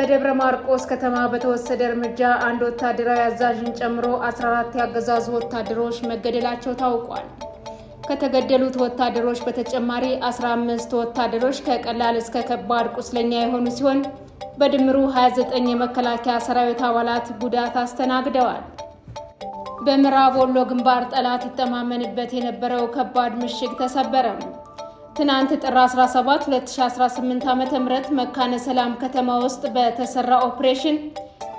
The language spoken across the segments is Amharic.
በደብረ ማርቆስ ከተማ በተወሰደ እርምጃ አንድ ወታደራዊ አዛዥን ጨምሮ 14 ያገዛዙ ወታደሮች መገደላቸው ታውቋል። ከተገደሉት ወታደሮች በተጨማሪ 15 ወታደሮች ከቀላል እስከ ከባድ ቁስለኛ የሆኑ ሲሆን በድምሩ 29 የመከላከያ ሰራዊት አባላት ጉዳት አስተናግደዋል። በምዕራብ ወሎ ግንባር ጠላት ይተማመንበት የነበረው ከባድ ምሽግ ተሰበረ። ትናንት ጥር 17 2018 ዓ.ም መካነ ሰላም ከተማ ውስጥ በተሰራ ኦፕሬሽን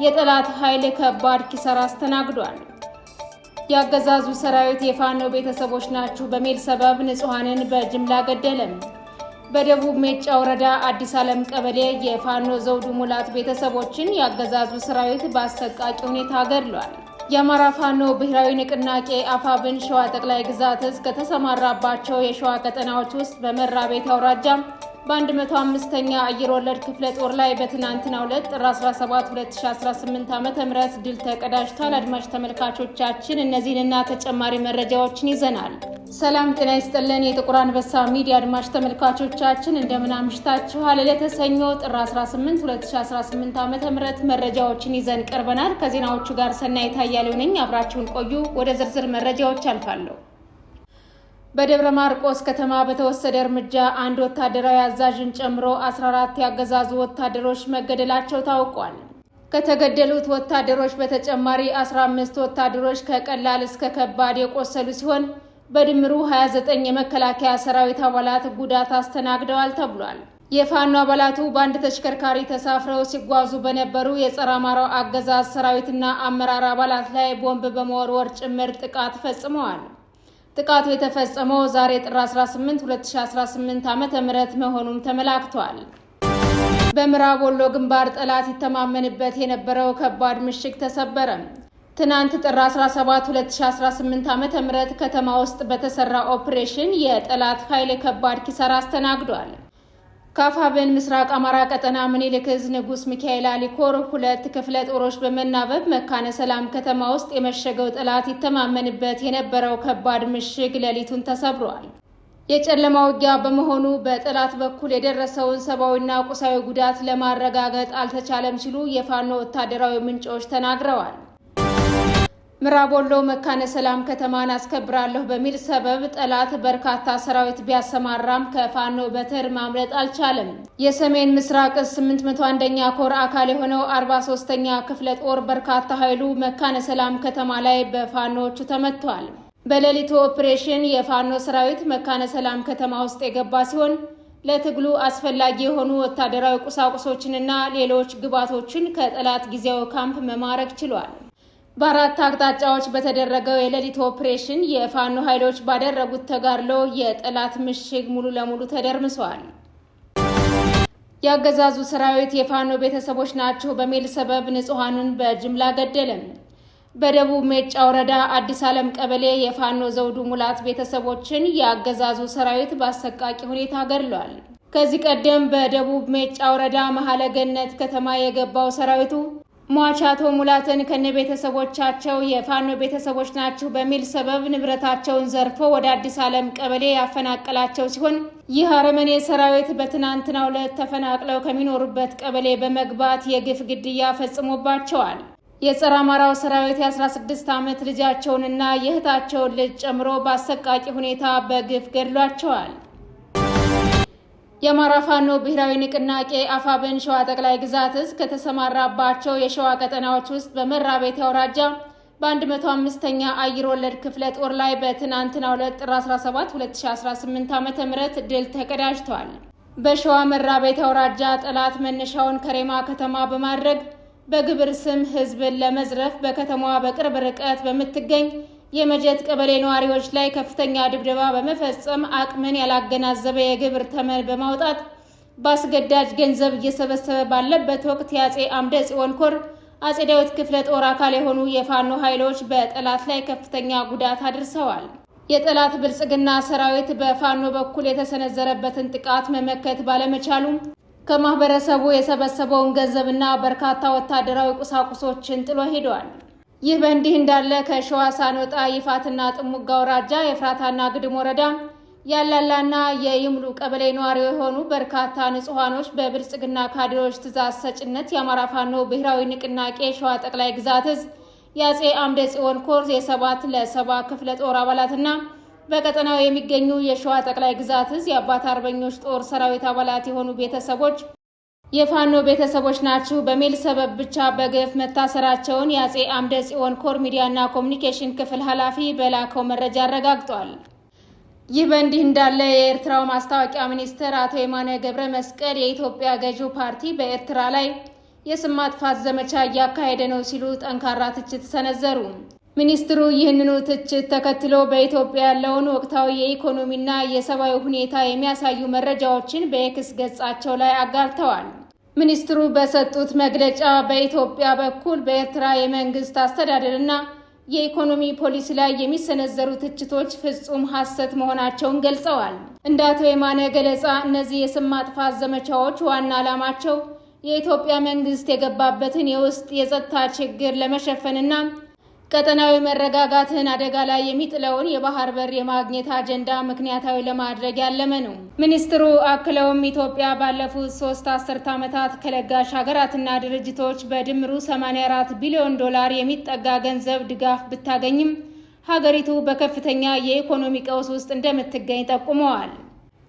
የጠላት ኃይል ከባድ ኪሳራ አስተናግዷል። ያገዛዙ ሰራዊት የፋኖ ቤተሰቦች ናችሁ በሚል ሰበብ ንጹሃንን በጅምላ ገደለም። በደቡብ ሜጫ ወረዳ አዲስ ዓለም ቀበሌ የፋኖ ዘውዱ ሙላት ቤተሰቦችን ያገዛዙ ሰራዊት በአሰቃቂ ሁኔታ ገድሏል። የአማራ ፋኖ ብሔራዊ ንቅናቄ አፋብን ሸዋ ጠቅላይ ግዛት እዝ ከተሰማራባቸው የሸዋ ቀጠናዎች ውስጥ በመራቤት አውራጃ በ105ኛ አየር ወለድ ክፍለ ጦር ላይ በትናንትናው ዕለት ጥር 17 2018 ዓ.ም ድል ተቀዳጅቷል። አድማጭ ተመልካቾቻችን እነዚህንና ተጨማሪ መረጃዎችን ይዘናል። ሰላም ጤና ይስጥልን። የጥቁር አንበሳ ሚዲያ አድማጭ ተመልካቾቻችን እንደምን አምሽታችኋል? ዕለተ ሰኞ ጥር 18 2018 ዓ.ም መረጃዎችን ይዘን ቀርበናል። ከዜናዎቹ ጋር ሰናይት አያሌው ነኝ። አብራችሁን ቆዩ። ወደ ዝርዝር መረጃዎች አልፋለሁ። በደብረ ማርቆስ ከተማ በተወሰደ እርምጃ አንድ ወታደራዊ አዛዥን ጨምሮ 14 ያገዛዙ ወታደሮች መገደላቸው ታውቋል። ከተገደሉት ወታደሮች በተጨማሪ 15 ወታደሮች ከቀላል እስከ ከባድ የቆሰሉ ሲሆን በድምሩ 29 የመከላከያ ሰራዊት አባላት ጉዳት አስተናግደዋል ተብሏል። የፋኖ አባላቱ በአንድ ተሽከርካሪ ተሳፍረው ሲጓዙ በነበሩ የጸረ አማራው አገዛዝ ሰራዊትና አመራር አባላት ላይ ቦምብ በመወርወር ጭምር ጥቃት ፈጽመዋል። ጥቃቱ የተፈጸመው ዛሬ ጥር 18 2018 ዓ.ም መሆኑም ተመላክቷል። በምዕራብ ወሎ ግንባር ጠላት ይተማመንበት የነበረው ከባድ ምሽግ ተሰበረ። ትናንት ጥር 17 2018 ዓ.ም ከተማ ውስጥ በተሰራ ኦፕሬሽን የጠላት ኃይል ከባድ ኪሳራ አስተናግዷል። ከአፋብን ምስራቅ አማራ ቀጠና ምኒልክ ዕዝ ንጉስ ሚካኤል አሊኮር 2 ክፍለ ጦሮች በመናበብ መካነ ሰላም ከተማ ውስጥ የመሸገው ጠላት ይተማመንበት የነበረው ከባድ ምሽግ ሌሊቱን ተሰብሯል። የጨለማ ውጊያ በመሆኑ በጠላት በኩል የደረሰውን ሰብአዊና ቁሳዊ ጉዳት ለማረጋገጥ አልተቻለም ሲሉ የፋኖ ወታደራዊ ምንጮች ተናግረዋል። ምዕራብ ወሎ መካነ ሰላም ከተማን አስከብራለሁ በሚል ሰበብ ጠላት በርካታ ሰራዊት ቢያሰማራም ከፋኖ በትር ማምለጥ አልቻለም። የሰሜን ምስራቅ ዕዝ 801ኛ ኮር አካል የሆነው 43ኛ ክፍለ ጦር በርካታ ኃይሉ መካነ ሰላም ከተማ ላይ በፋኖቹ ተመቷል። በሌሊቱ ኦፕሬሽን የፋኖ ሰራዊት መካነ ሰላም ከተማ ውስጥ የገባ ሲሆን ለትግሉ አስፈላጊ የሆኑ ወታደራዊ ቁሳቁሶችንና ሌሎች ግብዓቶችን ከጠላት ጊዜያዊ ካምፕ መማረክ ችሏል። በአራት አቅጣጫዎች በተደረገው የሌሊት ኦፕሬሽን የፋኖ ኃይሎች ባደረጉት ተጋድሎ የጠላት ምሽግ ሙሉ ለሙሉ ተደርምሷል። ያገዛዙ ሰራዊት የፋኖ ቤተሰቦች ናቸው በሚል ሰበብ ንጹሃንን በጅምላ ገደለም። በደቡብ ሜጫ ወረዳ አዲስ ዓለም ቀበሌ የፋኖ ዘውዱ ሙላት ቤተሰቦችን ያገዛዙ ሰራዊት በአሰቃቂ ሁኔታ ገድሏል። ከዚህ ቀደም በደቡብ ሜጫ ወረዳ መሐለ ገነት ከተማ የገባው ሰራዊቱ ሟች አቶ ሙላትን ከነቤተሰቦቻቸው የፋኖ ቤተሰቦች ናቸው በሚል ሰበብ ንብረታቸውን ዘርፎ ወደ አዲስ ዓለም ቀበሌ ያፈናቀላቸው ሲሆን ይህ አረመኔ ሰራዊት በትናንትናው ዕለት ተፈናቅለው ከሚኖሩበት ቀበሌ በመግባት የግፍ ግድያ ፈጽሞባቸዋል። የጸረ አማራው ሰራዊት የ16 ዓመት ልጃቸውንና የእህታቸውን ልጅ ጨምሮ በአሰቃቂ ሁኔታ በግፍ ገድሏቸዋል። የአማራ ፋኖ ብሔራዊ ንቅናቄ አፋብን ሸዋ ጠቅላይ ግዛት እዝ ከተሰማራባቸው የሸዋ ቀጠናዎች ውስጥ በመራቤት አውራጃ በ105ኛ አየር ወለድ ክፍለ ጦር ላይ በትናንትናው ዕለት ጥር 17 2018 ዓ.ም ድል ተቀዳጅቷል። በሸዋ መራቤት አውራጃ ጠላት መነሻውን ከሬማ ከተማ በማድረግ በግብር ስም ህዝብን ለመዝረፍ በከተማዋ በቅርብ ርቀት በምትገኝ የመጀት ቀበሌ ነዋሪዎች ላይ ከፍተኛ ድብደባ በመፈጸም አቅምን ያላገናዘበ የግብር ተመን በማውጣት በአስገዳጅ ገንዘብ እየሰበሰበ ባለበት ወቅት የአጼ አምደ ጽዮን ኮር አጼ ዳዊት ክፍለ ጦር አካል የሆኑ የፋኖ ኃይሎች በጠላት ላይ ከፍተኛ ጉዳት አድርሰዋል። የጠላት ብልጽግና ሰራዊት በፋኖ በኩል የተሰነዘረበትን ጥቃት መመከት ባለመቻሉ ከማህበረሰቡ የሰበሰበውን ገንዘብና በርካታ ወታደራዊ ቁሳቁሶችን ጥሎ ሄደዋል። ይህ በእንዲህ እንዳለ ከሸዋ ሳንወጣ ይፋትና ጥሙጋ አውራጃ የፍራታና ግድም ወረዳ ያላላና የይምሉ ቀበሌ ነዋሪ የሆኑ በርካታ ንጹሃኖች በብልጽግና ካድሬዎች ትዕዛዝ ሰጭነት የአማራ ፋኖ ብሔራዊ ንቅናቄ ሸዋ ጠቅላይ ግዛት ዕዝ የአጼ አምደ ጽዮን ኮር የ7 ለ70 ክፍለ ጦር አባላትና በቀጠናው የሚገኙ የሸዋ ጠቅላይ ግዛት ዕዝ የአባት አርበኞች ጦር ሰራዊት አባላት የሆኑ ቤተሰቦች የፋኖ ቤተሰቦች ናችሁ በሚል ሰበብ ብቻ በግፍ መታሰራቸውን የአጼ አምደ ጽዮን ኮር ሚዲያና ኮሙኒኬሽን ክፍል ኃላፊ በላከው መረጃ አረጋግጧል። ይህ በእንዲህ እንዳለ የኤርትራው ማስታወቂያ ሚኒስትር አቶ የማነ ገብረ መስቀል የኢትዮጵያ ገዢው ፓርቲ በኤርትራ ላይ የስም ማጥፋት ዘመቻ እያካሄደ ነው ሲሉ ጠንካራ ትችት ሰነዘሩ። ሚኒስትሩ ይህንኑ ትችት ተከትሎ በኢትዮጵያ ያለውን ወቅታዊ የኢኮኖሚና የሰብአዊ ሁኔታ የሚያሳዩ መረጃዎችን በኤክስ ገጻቸው ላይ አጋርተዋል። ሚኒስትሩ በሰጡት መግለጫ በኢትዮጵያ በኩል በኤርትራ የመንግስት አስተዳደርና የኢኮኖሚ ፖሊሲ ላይ የሚሰነዘሩ ትችቶች ፍጹም ሐሰት መሆናቸውን ገልጸዋል። እንደ አቶ የማነ ገለጻ እነዚህ የስም ማጥፋት ዘመቻዎች ዋና ዓላማቸው የኢትዮጵያ መንግስት የገባበትን የውስጥ የጸጥታ ችግር ለመሸፈንና ቀጠናዊ መረጋጋትን አደጋ ላይ የሚጥለውን የባህር በር የማግኘት አጀንዳ ምክንያታዊ ለማድረግ ያለመ ነው። ሚኒስትሩ አክለውም ኢትዮጵያ ባለፉት 3 አስርት ዓመታት ከለጋሽ ሀገራትና ድርጅቶች በድምሩ 84 ቢሊዮን ዶላር የሚጠጋ ገንዘብ ድጋፍ ብታገኝም ሀገሪቱ በከፍተኛ የኢኮኖሚ ቀውስ ውስጥ እንደምትገኝ ጠቁመዋል።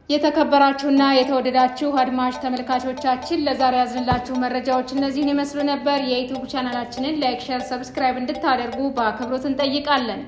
የተከበራችሁና የተወደዳችሁ አድማጭ ተመልካቾቻችን ለዛሬ ያዝንላችሁ መረጃዎች እነዚህን ይመስሉ ነበር። የዩቲዩብ ቻናላችንን ላይክ፣ ሼር፣ ሰብስክራይብ እንድታደርጉ በአክብሮት እንጠይቃለን።